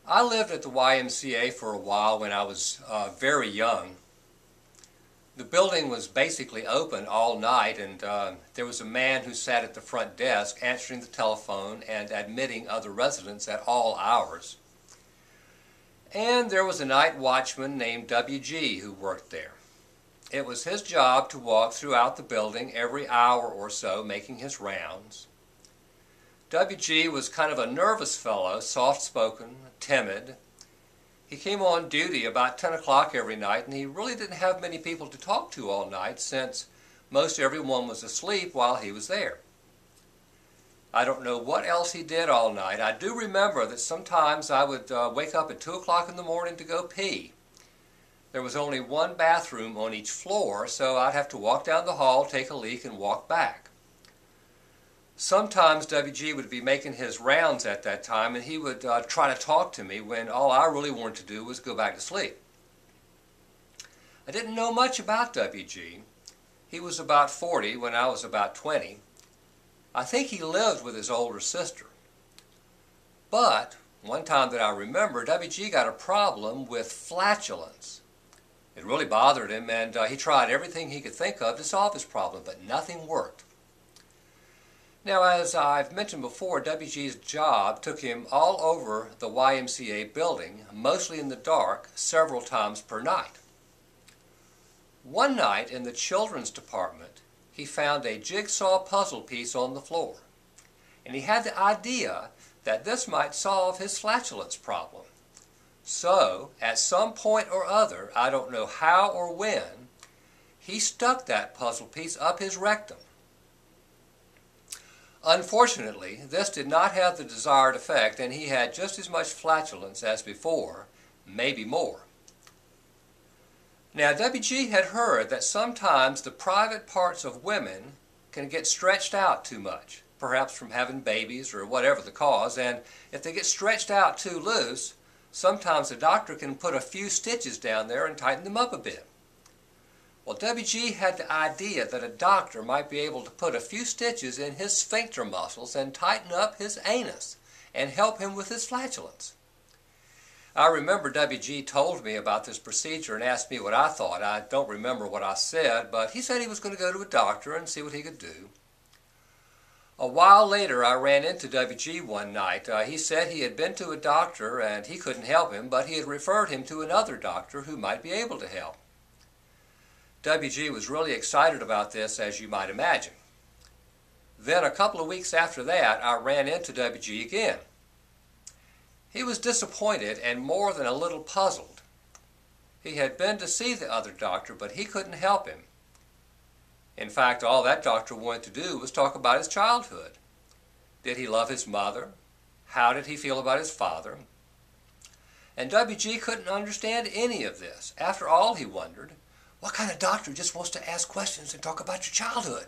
I lived at the YMCA for a while when I was very young. The building was basically open all night, and there was a man who sat at the front desk answering the telephone and admitting other residents at all hours. And there was a night watchman named WG who worked there. It was his job to walk throughout the building every hour or so, making his rounds. WG was kind of a nervous fellow, soft-spoken, timid. He came on duty about 10 o'clock every night, and he really didn't have many people to talk to all night since most everyone was asleep while he was there. I don't know what else he did all night. I do remember that sometimes I would wake up at 2 o'clock in the morning to go pee. There was only one bathroom on each floor, so I'd have to walk down the hall, take a leak, and walk back. Sometimes WG would be making his rounds at that time, and he would try to talk to me when all I really wanted to do was go back to sleep. I didn't know much about WG. He was about 40 when I was about 20. I think he lived with his older sister. But one time that I remember, WG got a problem with flatulence. It really bothered him, and he tried everything he could think of to solve his problem, but nothing worked. Now, as I've mentioned before, WG's job took him all over the YMCA building, mostly in the dark, several times per night. One night in the children's department, he found a jigsaw puzzle piece on the floor, and he had the idea that this might solve his flatulence problem. So, at some point or other, I don't know how or when, he stuck that puzzle piece up his rectum. Unfortunately, this did not have the desired effect, and he had just as much flatulence as before, maybe more. Now, WG had heard that sometimes the private parts of women can get stretched out too much, perhaps from having babies or whatever the cause, and if they get stretched out too loose, sometimes the doctor can put a few stitches down there and tighten them up a bit. Well, WG had the idea that a doctor might be able to put a few stitches in his sphincter muscles and tighten up his anus and help him with his flatulence. I remember WG told me about this procedure and asked me what I thought. I don't remember what I said, but he said he was going to go to a doctor and see what he could do. A while later, I ran into WG one night. He said he had been to a doctor and he couldn't help him, but he had referred him to another doctor who might be able to help. WG was really excited about this, as you might imagine. Then a couple of weeks after that, I ran into WG again. He was disappointed and more than a little puzzled. He had been to see the other doctor, but he couldn't help him. In fact, all that doctor wanted to do was talk about his childhood. Did he love his mother? How did he feel about his father? And WG couldn't understand any of this. After all, he wondered, what kind of doctor just wants to ask questions and talk about your childhood?